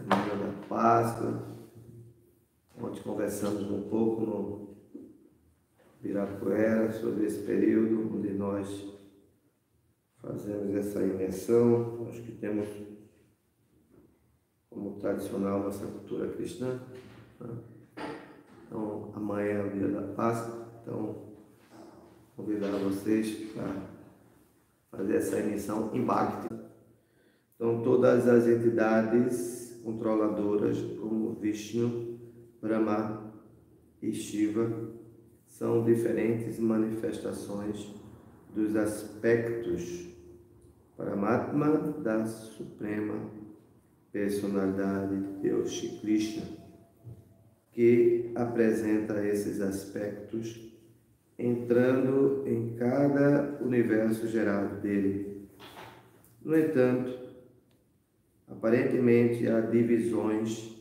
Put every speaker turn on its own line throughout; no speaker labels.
semana da Páscoa. Ontem conversamos um pouco no Ibirapuera sobre esse período onde nós fazemos essa imersão. Acho que temos como tradicional nossa cultura cristã, né? Então, amanhã é o dia da Páscoa, então convidar vocês para fazer essa emissão em Bhakti. Então, todas as entidades controladoras, como Vishnu, Brahma e Shiva, são diferentes manifestações dos aspectos Paramatma da Suprema Personalidade de Deus, Shri Krishna, que apresenta esses aspectos entrando em cada universo gerado dele. No entanto, aparentemente há divisões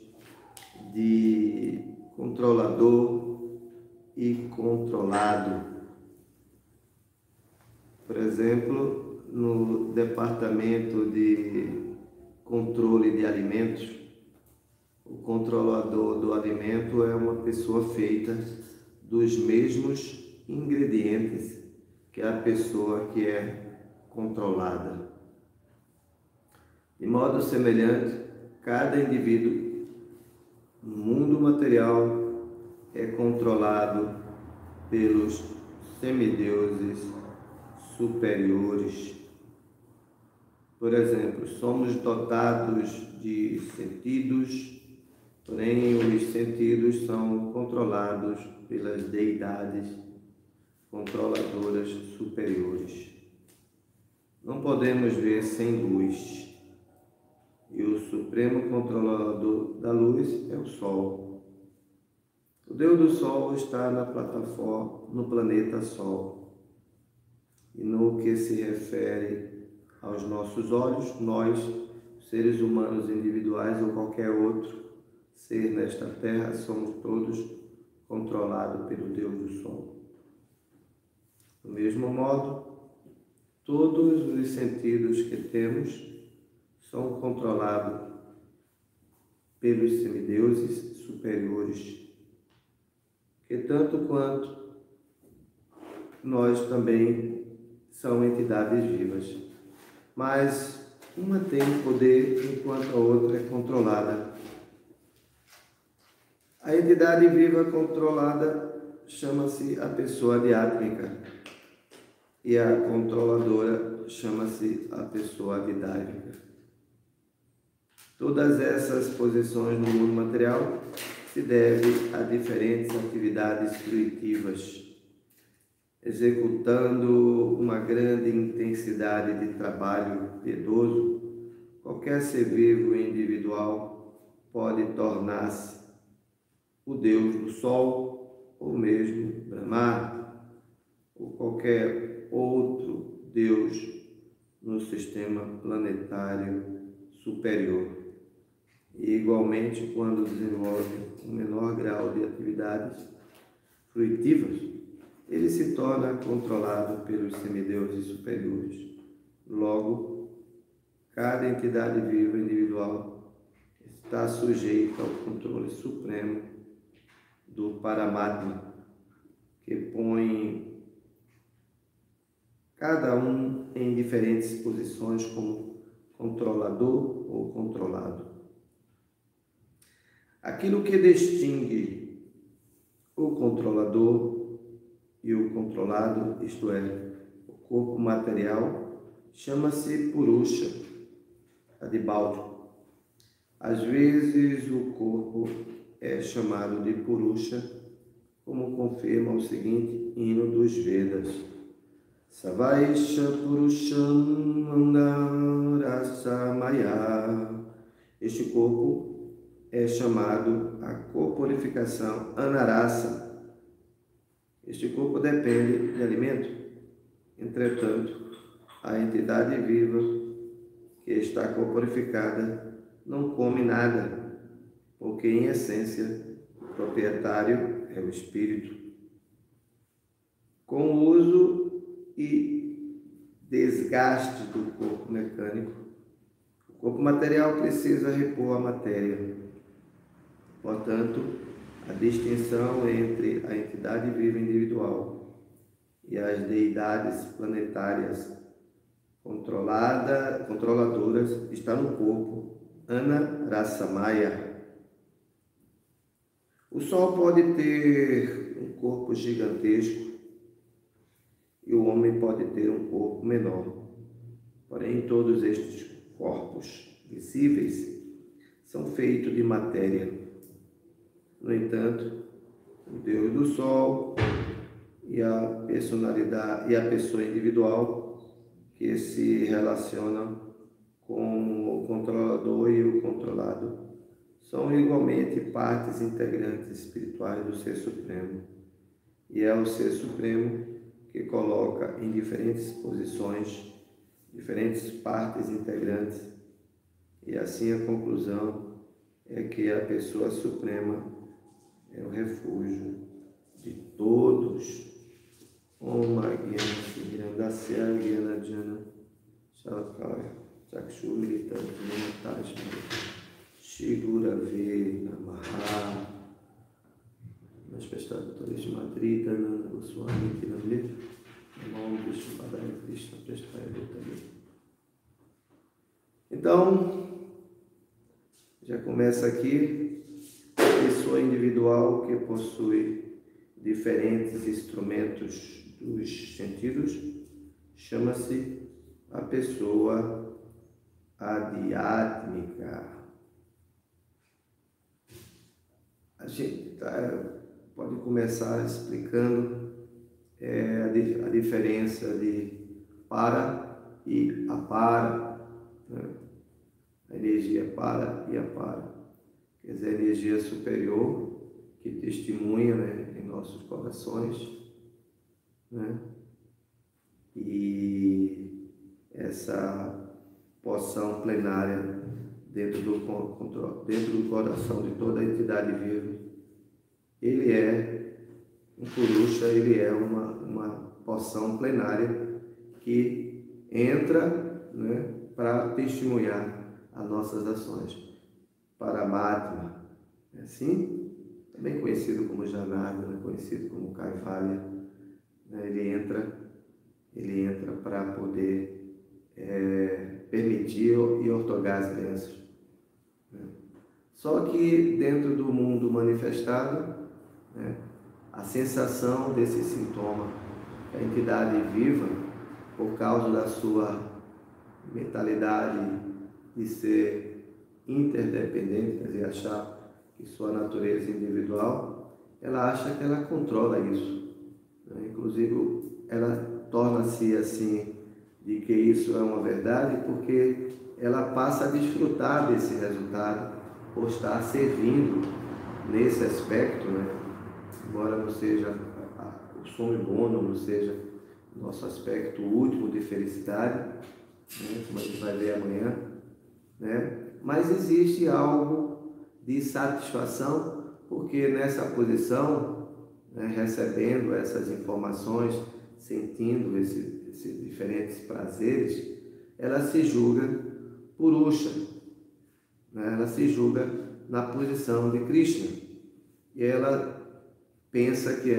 de controlador e controlado. Por exemplo, no departamento de controle de alimentos, o controlador do alimento é uma pessoa feita dos mesmos ingredientes que a pessoa que é controlada. De modo semelhante, cada indivíduo no mundo material é controlado pelos semideuses superiores. Por exemplo, somos dotados de sentidos, porém os sentidos são controlados pelas deidades controladoras superiores. Não podemos ver sem luz, e o supremo controlador da luz é o Sol. O Deus do Sol está na plataforma, no planeta Sol. E no que se refere aos nossos olhos, nós, seres humanos individuais ou qualquer outro ser nesta Terra, somos todos controlados pelo Deus do Sol. Do mesmo modo, todos os sentidos que temos são controlados pelos semideuses superiores, que tanto quanto nós também são entidades vivas. Mas uma tem poder enquanto a outra é controlada. A entidade viva controlada chama-se a pessoa adiátmica e a controladora chama-se a pessoa avidávica. Todas essas posições no mundo material se devem a diferentes atividades fruitivas, executando uma grande intensidade de trabalho piedoso. Qualquer ser vivo individual pode tornar-se o Deus do Sol, ou mesmo Brahma, ou qualquer outro Deus no sistema planetário superior. E igualmente, quando desenvolve um menor grau de atividades fruitivas, ele se torna controlado pelos semideuses superiores. Logo, cada entidade viva individual está sujeita ao controle supremo do Paramatma, que põe cada um em diferentes posições como controlador ou controlado. Aquilo que distingue o controlador e o controlado, isto é, o corpo material, chama-se Purusha, Adibauti. Às vezes o corpo é chamado de Purusha, como confirma o seguinte hino dos Vedas: Savaisha Purusham Andarasa Maya. Este corpo é chamado a corporificação Anarasa. Este corpo depende de alimento. Entretanto, a entidade viva que está corporificada não come nada, porque em essência o proprietário é o espírito. Com o uso e desgaste do corpo mecânico, o corpo material precisa repor a matéria. Portanto, a distinção entre a entidade viva individual e as deidades planetárias controladoras está no corpo Anarasamaya. O Sol pode ter um corpo gigantesco e o homem pode ter um corpo menor. Porém, todos estes corpos visíveis são feitos de matéria. No entanto, o Deus do Sol e a personalidade e a pessoa individual que se relacionam com o controlador e o controlado são igualmente partes integrantes espirituais do Ser Supremo. E é o Ser Supremo que coloca em diferentes posições diferentes partes integrantes, e assim a conclusão é que a pessoa suprema é o refúgio de todos. Om Gyana Hirandasya Gyana Jana Shalakaya Chakshu Militante Namatajna Shigurave Namaha. Mas prestadores de Madrid, Nana Goswami Tiramita. Então, já começa aqui a pessoa individual que possui diferentes instrumentos dos sentidos, chama-se a pessoa adiátmica. A gente pode começar explicando a diferença de para e apara, né? A energia para e apara, quer dizer, a energia superior que testemunha, né, em nossos corações, né? E essa poção plenária dentro do coração de toda a entidade viva. Ele é um Purusha, ele é uma poção plenária que entra, né, para testemunhar as nossas ações. Paramatma, é assim? Também conhecido como Janardana, conhecido como Kaivalya, né? Ele entra para poder permitir e ortogar as bênçãos, né? Só que dentro do mundo manifestado, né, a sensação desse sintoma, a entidade viva, por causa da sua mentalidade de ser interdependente, quer dizer, achar que sua natureza é individual, ela acha que ela controla isso, né? Inclusive, ela torna-se assim, de que isso é uma verdade, porque ela passa a desfrutar desse resultado, por estar servindo nesse aspecto, né? Embora não seja o sumo bono, não seja nosso aspecto último de felicidade, né, como a gente vai ver amanhã, né? Mas existe algo de satisfação, porque nessa posição, né, recebendo essas informações, sentindo esses diferentes prazeres, ela se julga Purusha, né? Ela se julga na posição de Krishna, e ela pensa que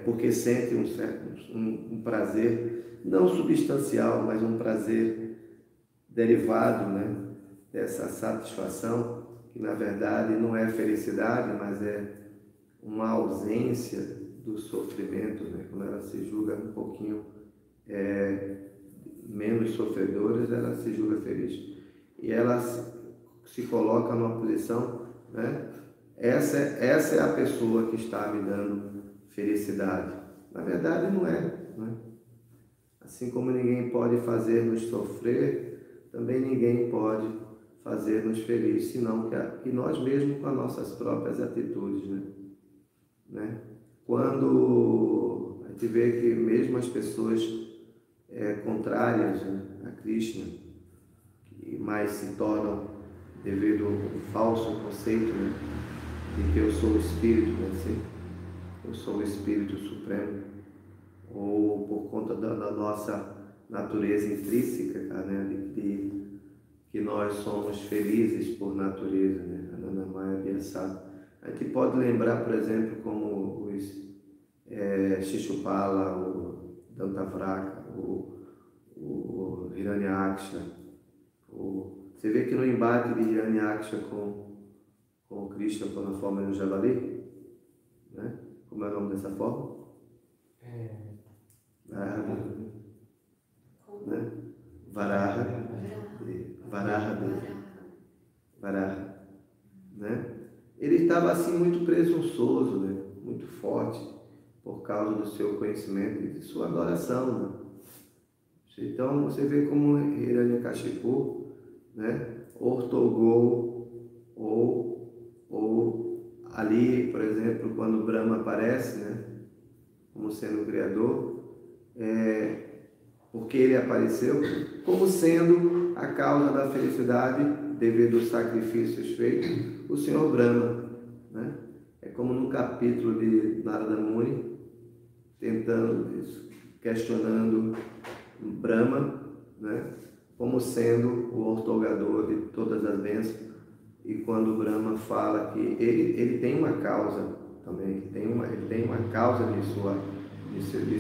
porque sente um prazer não substancial, mas um prazer derivado, né, dessa satisfação, que na verdade não é felicidade, mas é uma ausência do sofrimento, né? Quando ela se julga um pouquinho menos sofredora, ela se julga feliz. E ela se coloca numa posição, né? Essa é a pessoa que está me dando felicidade. Na verdade, não é, né? Assim como ninguém pode fazer-nos sofrer, também ninguém pode fazer-nos felizes, senão que nós mesmos com as nossas próprias atitudes, né? Quando a gente vê que mesmo as pessoas contrárias, né, a Krishna, que mais se tornam devido ao falso conceito, né, de que eu sou o Espírito, né, assim, eu sou o Espírito Supremo, ou por conta da nossa natureza intrínseca, né, que nós somos felizes por natureza, né? Anandamaya Vyasat. A gente pode lembrar, por exemplo, como os Shishupala, o Dantavraka, o Hiranyaksha. Você vê que no embate de Hiranyaksha com o Krishna, na forma do javali, né? Como é o nome dessa forma? Varaha, né? Varaha, né? Ele estava assim muito presunçoso, né? Muito forte, por causa do seu conhecimento e de sua adoração, né? Então você vê como Hiranyakashipu, né? Ortogou ou ali, por exemplo, quando Brahma aparece, né? Como sendo o Criador, porque ele apareceu como sendo a causa da felicidade devido aos sacrifícios feitos, o Senhor Brahma, né? É como no capítulo de Narada Muni, questionando Brahma, né? Como sendo o outorgador de todas as bênçãos, e quando Brahma fala que ele tem uma causa também, ele tem uma causa de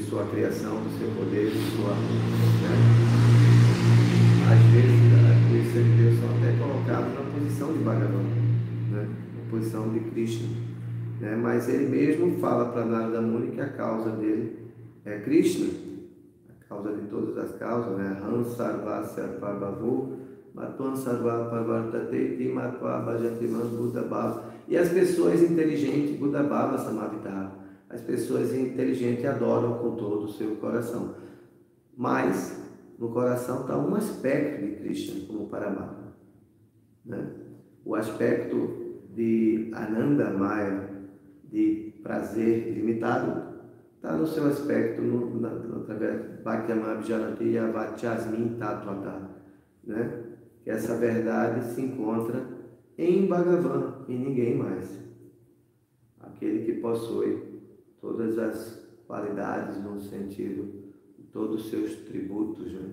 sua criação, do seu poder, de sua, né? Às vezes os semideus são até colocados na posição de Bhagavan, né? Na posição de Krishna, né? Mas ele mesmo fala para Narada Muni que a causa dele é Krishna, a causa de todas as causas, né? Han Sarvasya Parbhavu Matvan Sarva Parvartate Matva Bhajatiman Buddha Bhava. E as pessoas inteligentes, Buddha Bhava Samavita, as pessoas inteligentes adoram com todo o seu coração. Mas no coração está um aspecto de Krishna como Paramatma, né? O aspecto de Ananda Maya, de prazer ilimitado, está no seu aspecto, através de Bhaktyamabhi Janati Avachasmin Tatvata, né? Que essa verdade se encontra em Bhagavan e ninguém mais. Aquele que possui todas as qualidades no sentido de todos os seus tributos, né?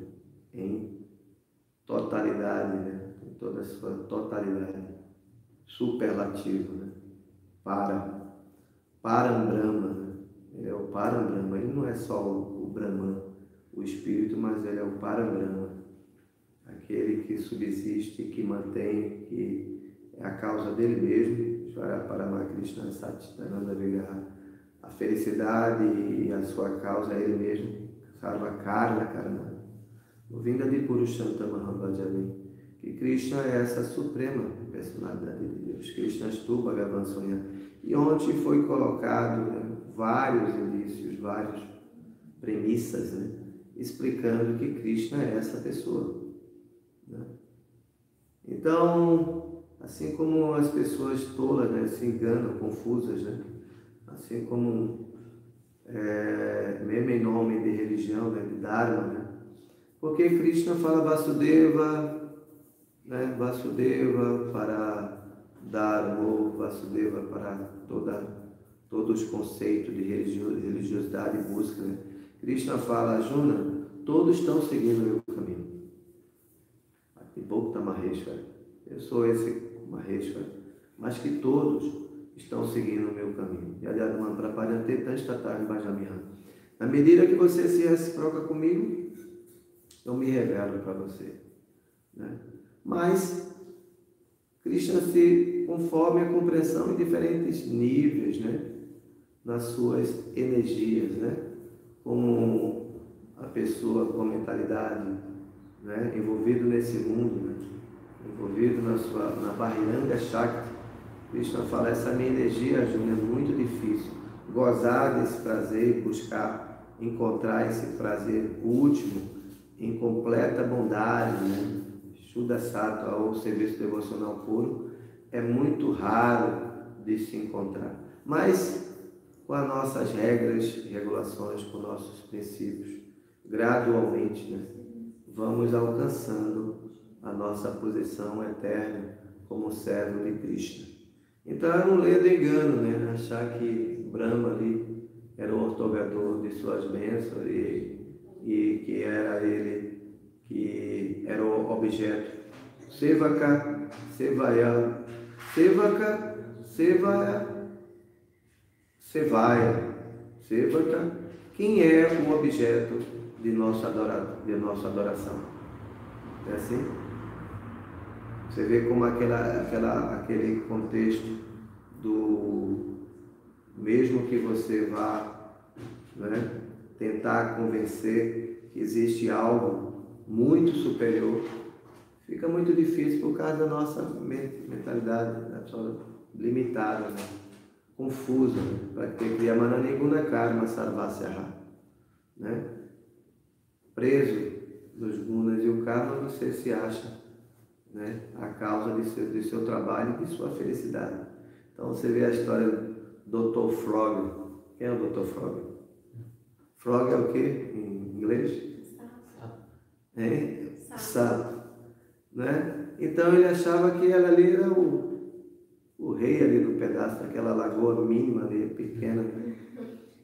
Em totalidade, né? Em toda a sua totalidade, superlativo, né? Parambrahma, né? Ele é o Parambrahma, ele não é só o Brahman, o espírito, mas ele é o Parambrahma, aquele que subsiste, que mantém, que é a causa dele mesmo, Paramakrishna Satchitananda Vigraha. A felicidade e a sua causa é ele mesmo, Sarvakarna Karma. Vinda de Purushanta Mahabhajami, que Krishna é essa suprema personalidade de Deus, Krishna Stu Bhagavan Sonya. E onde foi colocado, né, vários indícios, várias premissas, né, explicando que Krishna é essa pessoa, né? Então, assim como as pessoas tolas, né, se enganam, confusas, né, assim como mesmo em nome de religião, né, de Dharma, né, porque Krishna fala Vasudeva, né, Vasudeva para Dharma, Vasudeva para todos os conceitos de religiosidade e busca, né? Krishna fala, Arjuna, todos estão seguindo o meu caminho. Bhakta Maheshwara, eu sou esse Maheshwara, mas que todos estão seguindo o meu caminho. Na medida que você se reciproca comigo, eu me revelo para você, né? Mas Krishna se conforme a compreensão em diferentes níveis, né? Nas suas energias, né? Como a pessoa com mentalidade, né? Envolvido nesse mundo, né? Envolvido na Bahiranga Shakti. Krishna fala, essa minha energia, Júnior, é muito difícil. Gozar desse prazer, buscar encontrar esse prazer último em completa bondade, né? Shuddha Sattva, ou serviço devocional puro, é muito raro de se encontrar. Mas com as nossas regras, regulações, com nossos princípios, gradualmente, né, vamos alcançando a nossa posição eterna como servo de Krishna. Então é um ledo engano, né, achar que Brahma ali era o outorgador de suas bênçãos e que era ele que era o objeto Sevaka, Sevaya, Sevaka, Sevaya, Sevaya, Sevaka. Quem é o objeto de nossa adoração? É assim? Você vê como aquele contexto do mesmo que você vá, né, tentar convencer que existe algo muito superior, fica muito difícil por causa da nossa mentalidade, né, limitada, né, confusa, para que Kriyamana Niguna Karma Sarvasyaha, né? Preso nos gunas e o karma, você se acha, né, a causa de seu trabalho e de sua felicidade. Então você vê a história do Dr. Frog. Quem é o Dr. Frog? Frog é o quê em inglês? Sapo. Né? Então ele achava que ele ali era o rei ali do pedaço daquela lagoa mínima ali, pequena.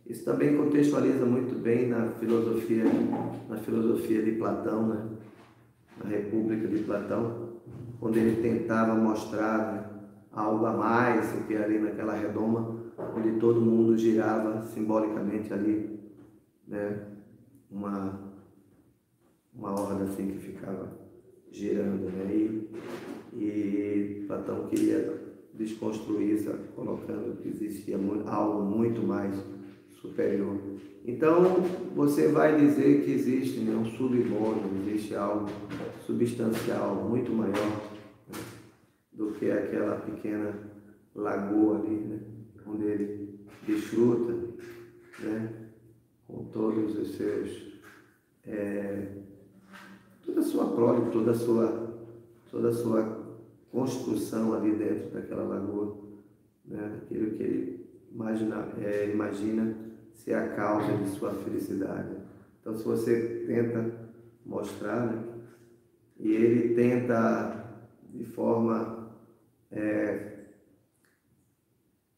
Isso também contextualiza muito bem na filosofia de Platão, né? Na República de Platão, quando ele tentava mostrar, né, algo a mais do que ali naquela redoma, onde todo mundo girava simbolicamente ali, né? Uma horda assim que ficava girando, né? E Platão queria desconstruir isso, colocando que existia algo muito mais superior. Então, você vai dizer que existe, né, um submundo, existe algo substancial, muito maior, né, do que aquela pequena lagoa ali, né, onde ele desfruta, né, com todos os seus, toda a sua prole, toda a sua construção ali dentro daquela lagoa, né, aquilo que ele imagina ser a causa de sua felicidade. Então, se você tenta mostrar, né, e ele tenta de forma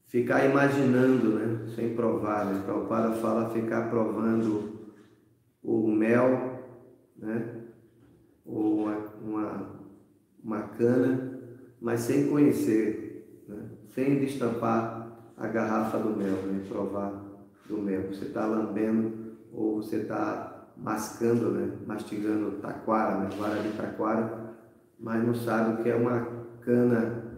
ficar imaginando, né, sem provar, né? Prabhupada fala ficar provando o mel, né, ou uma cana, mas sem conhecer, né, sem destampar a garrafa do mel, né, provar do mel. Você está lambendo ou você está mascando, né, mastigando taquara, né, vara de taquara, mas não sabe o que é uma cana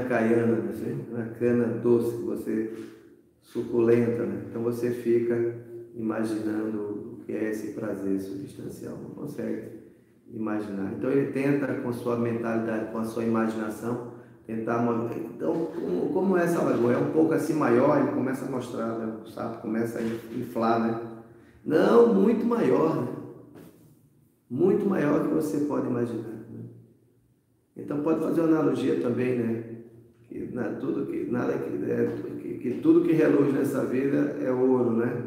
caiana, né, uma cana doce, suculenta, né? Então você fica imaginando o que é esse prazer substancial, não consegue imaginar. Então ele tenta, com sua mentalidade, com a sua imaginação, tentar manter. Então, como essa lagoa é um pouco assim maior, ele começa a mostrar, né? O sapo começa a inflar, né? Não, muito maior, né? Muito maior que você pode imaginar, né? Então pode fazer uma analogia também, né? Que tudo que reluz nessa vida é ouro, né?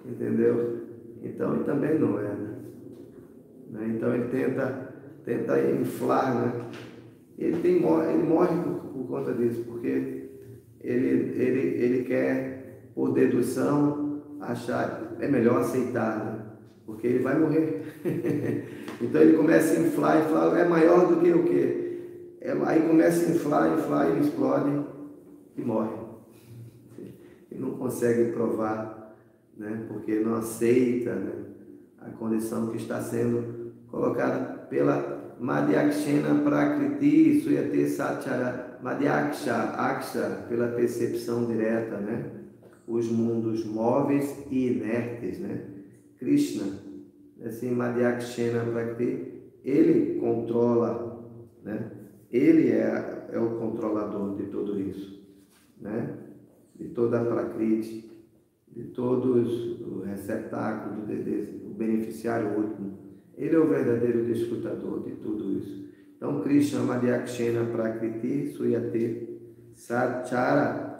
Entendeu? Então ele também não é, né? Então ele tenta inflar, né? Ele morre por conta disso, porque ele quer, por dedução, achar, é melhor aceitar, né? Porque ele vai morrer. Então ele começa a inflar, é maior do que o quê? Aí começa a inflar, ele explode e morre. E não consegue provar, né? Porque não aceita, né, a condição que está sendo colocada pela Madhyakshena Prakriti Suyate Satchara Madhyaksha, Aksha, pela percepção direta, né? Os mundos móveis e inertes, né? Krishna, assim, Madhyakshena Prakriti, ele controla, né? Ele é o controlador de tudo isso, né? De toda a Prakriti, de todos o receptáculo, o beneficiário último. Ele é o verdadeiro desfrutador de tudo isso. Então, Krishna Madhyakshena Prakriti Suyate Satchara,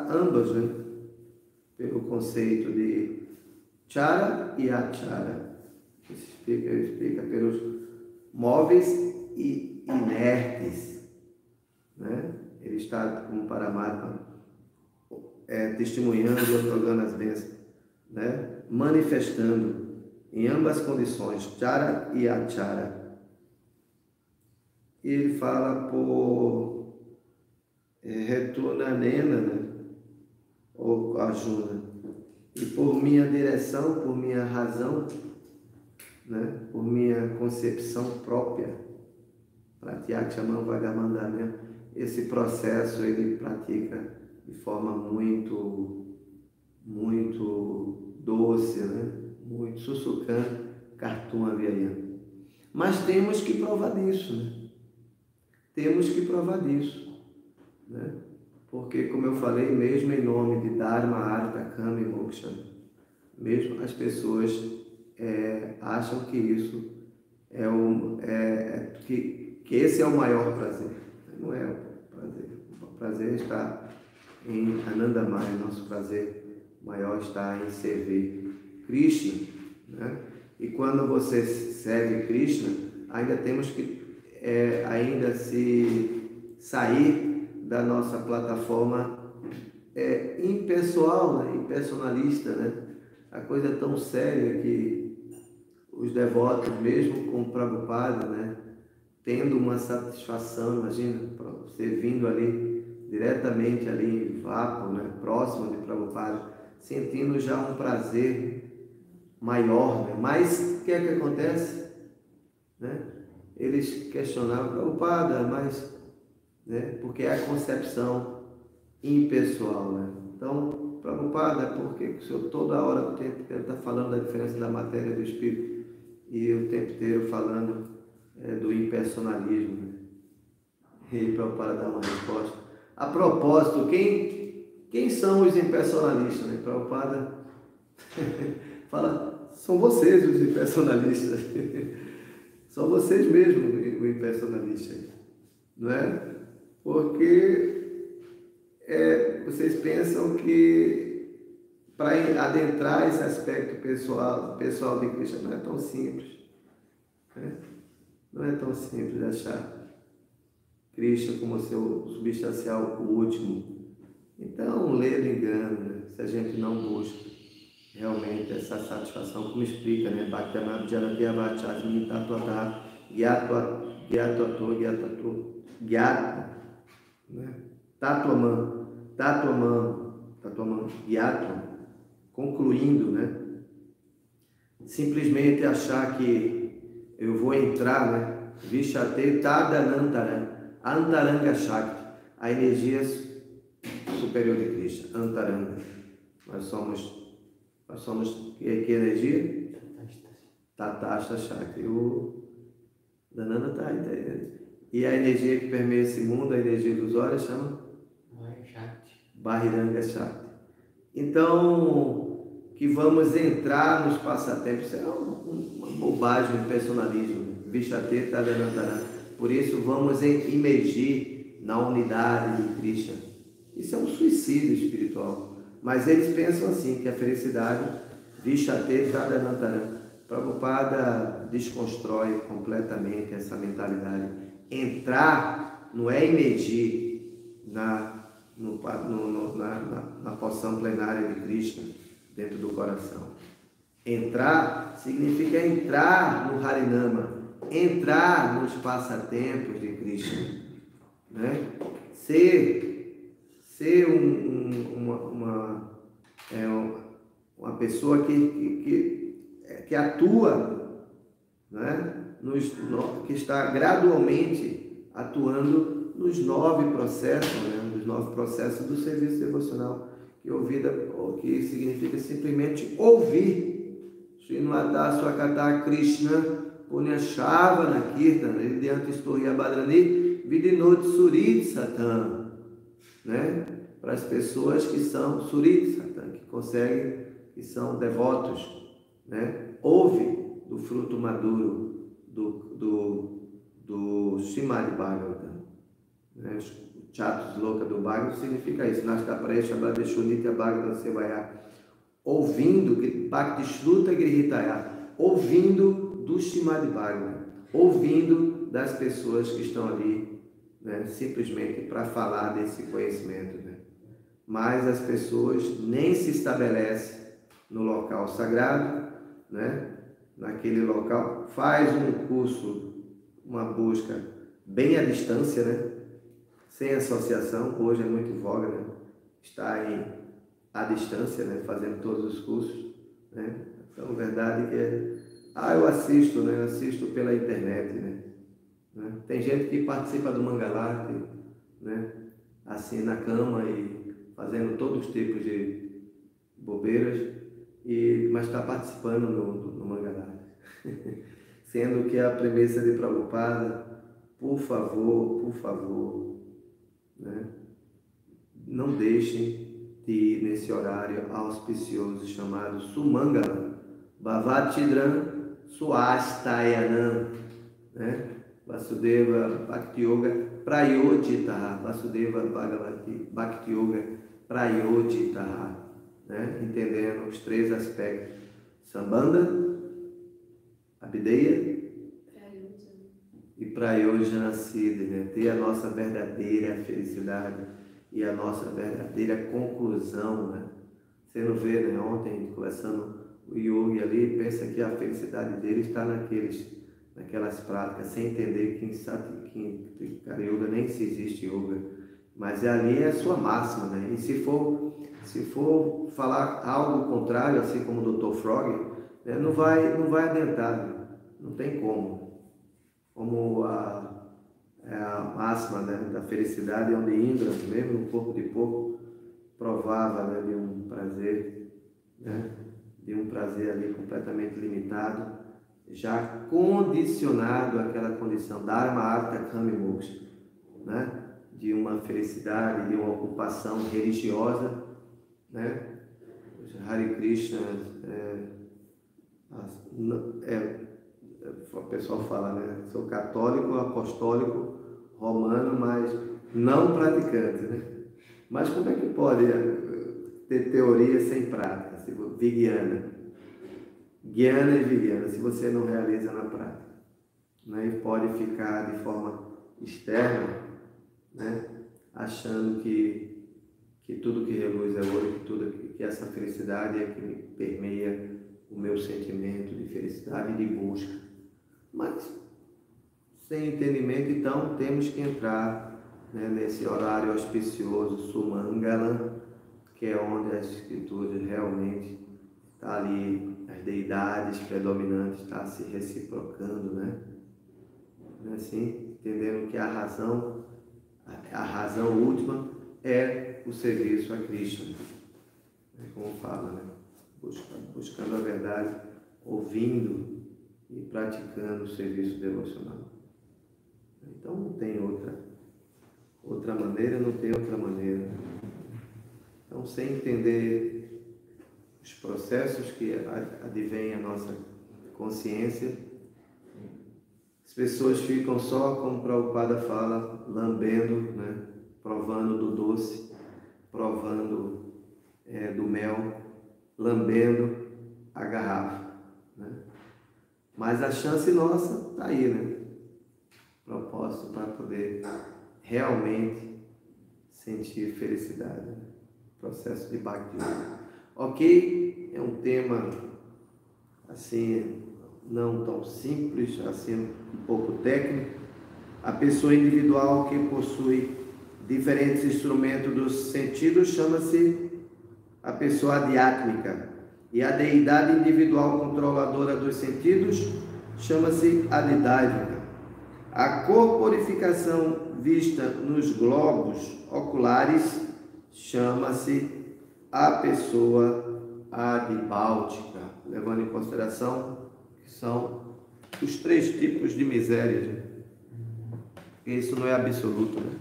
ambas, né? Pelo conceito de Chara e Achara. Explica pelos móveis e inertes, né? Ele está como Paramatma, testemunhando e otorgando as bênçãos, né? Manifestando em ambas condições, Chara e Achara. e ele fala por Retuna Nena, né? Ou Arjuna, e por minha direção, por minha razão, né? Por minha concepção própria, Pratyakshama Vagamandana, esse processo ele pratica de forma muito doce, né? Muito susukhan kartum avyayam. Mas temos que provar disso, né? Temos que provar disso, né? Porque, como eu falei, mesmo em nome de Dharma, Artha, Kama e Moksha, mesmo as pessoas acham que isso que esse é o maior prazer. Não é o prazer. O prazer está em Anandamaya, nosso prazer maior está em servir Krishna, né? E quando você serve Krishna, ainda temos que ainda se sair da nossa plataforma impessoal, né? Impersonalista, né? A coisa é tão séria que os devotos, mesmo com Prabhupada, né? Tendo uma satisfação, imagina, você vindo ali, diretamente ali em Vapo, né? Próximo de Prabhupada, sentindo já um prazer maior, né? Mas o que é que acontece? Né? Eles questionavam Prabhupada, mas, né? Porque é a concepção impessoal, né? Então, Prabhupada, por que o senhor toda hora, o tempo inteiro, está falando da diferença da matéria e do espírito e o tempo inteiro falando do impersonalismo, né? E Prabhupada dá uma resposta. A propósito, quem são os impersonalistas, né? Prabhupada fala, são vocês os impersonalistas. São vocês mesmos o impersonalista, não é? Porque vocês pensam que para adentrar esse aspecto pessoal de Krishna não é tão simples, né? Não é tão simples achar Krishna como seu substancial último. Então, lê do engano, né? Se a gente não busca realmente essa satisfação, como explica, né? Bhakti-amab Janatya Vachasmi Tatuatá Gyatvato, né? Tatuamam, Gyatva, concluindo, né? Simplesmente achar que eu vou entrar, né? Vishate Tadanantaran, Antaranga Shakti, a energia superior de Krishna, Antaranga. Nós somos que energia? Tatasta Shakti. O Danana está aí. E a energia que permeia esse mundo, a energia ilusória, chama? Bahiranga Shakti. Então, que vamos entrar nos passatempos, isso é uma bobagem, um personalismo. Vishate Tadanantara. Por isso, vamos imergir na unidade de Krishna. Isso é um suicídio espiritual. Mas eles pensam assim, que a felicidade, Vishate Tadanantara. Prabhupada desconstrói completamente essa mentalidade. Entrar não é imergir na poção plenária de Krishna dentro do coração. Entrar significa entrar no Harinama, entrar nos passatempos de Krishna, né? Ser uma pessoa que atua, né? Que está gradualmente atuando nos 9 processos, né? Nos 9 processos do serviço devocional, que significa simplesmente ouvir. Srinivada Swakata Krishna Punyashavana Kirtana Vidyanti Sturya Badrani Vidinot Surit Satan, né? Para as pessoas que são Surit Satan, que são devotos, né? Ouve do fruto maduro do Srimad Bhagavatam, né? Chatus Loka do Bhagavatam significa isso. Nasta Presha Bhadeshunitya Bhagavatam Sevaya. Ouvindo, Bhakti Shruta Grihitaya, ouvindo do Srimad Bhagavatam, ouvindo das pessoas que estão ali, né, simplesmente para falar desse conhecimento, né? Mas as pessoas nem se estabelecem no local sagrado, né? Naquele local, faz um curso, uma busca bem à distância, né? Sem associação, hoje é muito voga, né? Estar à distância, né? Fazendo todos os cursos, né? Então, a verdade é que eu assisto, né? Eu assisto pela internet, né? Tem gente que participa do Mangalá, né? Assim, na cama e fazendo todos os tipos de bobeiras, mas está participando no Mangalá. Sendo que a premissa de Prabhupada, por favor, né? Não deixem de ir nesse horário auspicioso chamado Sumangala, Bhavatidram Suastayanam, né? Vasudeva Bhakti Yoga Prayodhita, Vasudeva Bhakti Yoga Prayodhita, né? Entendendo os três aspectos: Sambandha, Abhideya e Prayojana Siddhi, né? Ter a nossa verdadeira felicidade e a nossa verdadeira conclusão, né? Você não vê, né? Ontem, conversando o yogi ali, pensa que a felicidade dele está naquelas práticas, sem entender que em Kali Yoga nem se existe yoga, mas ali é a sua máxima, né? E se for falar algo contrário, assim como o Dr. Frog, né? não vai adentrar, né? Não tem como a máxima, né, da felicidade, onde Indra, mesmo no corpo de porco, provava, né, de um prazer, né, de um prazer ali completamente limitado, já condicionado àquela condição Dharma Artha Kama Moksha, né, de uma felicidade, de uma ocupação religiosa, né. Hare Krishna o pessoal fala, né? Sou católico, apostólico, romano, mas não praticante, né? Mas como é que pode ter teoria sem prática? Vigyana. Gyana e Vigyana, se você não realiza na prática, né? E pode ficar de forma externa, né? Achando que tudo que reluz é ouro, que essa felicidade é que me permeia o meu sentimento de felicidade e de busca. Mas, sem entendimento, então, temos que entrar, né, nesse horário auspicioso, Sumangala, que é onde as escrituras realmente está ali, as deidades predominantes estão se reciprocando, né? Assim, entendendo que a razão última é o serviço a Krishna, como fala, né? Buscando a verdade, ouvindo e praticando o serviço devocional. Então não tem outra maneira, não tem outra maneira. Então, sem entender os processos que advêm à nossa consciência, as pessoas ficam só, como Prabhupada fala, lambendo, né? Provando do doce, provando do mel, lambendo a garrafa, né? Mas a chance nossa está aí, né? Propósito para poder realmente sentir felicidade, né? Processo de Bhakti. Ok? É um tema assim, não tão simples, assim, um pouco técnico. A pessoa individual que possui diferentes instrumentos dos sentidos chama-se a pessoa adiátmica. E a deidade individual controladora dos sentidos chama-se adidávika. A corporificação vista nos globos oculares chama-se a pessoa adibáltica, levando em consideração que são os três tipos de misérias, né? Porque isso não é absoluto, né?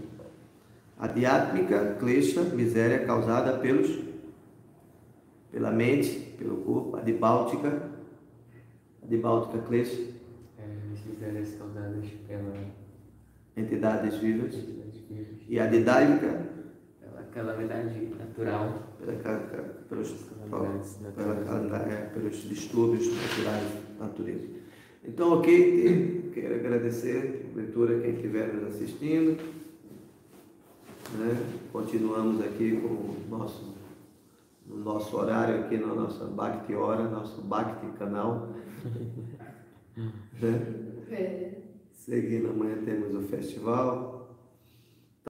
Adiátmica, klesha, miséria causada pela mente, pelo corpo. Adibáltica, klesha.
As misérias causadas pela
Entidades vivas. E a didávika,
pela calamidade natural.
Pelos distúrbios naturais da natureza. Então, ok, quero agradecer a leitura quem estiver nos assistindo, né? Continuamos aqui com no nosso horário aqui na nossa Bhakti Hora, nosso Bhakti canal. Né? Seguindo, amanhã temos o festival.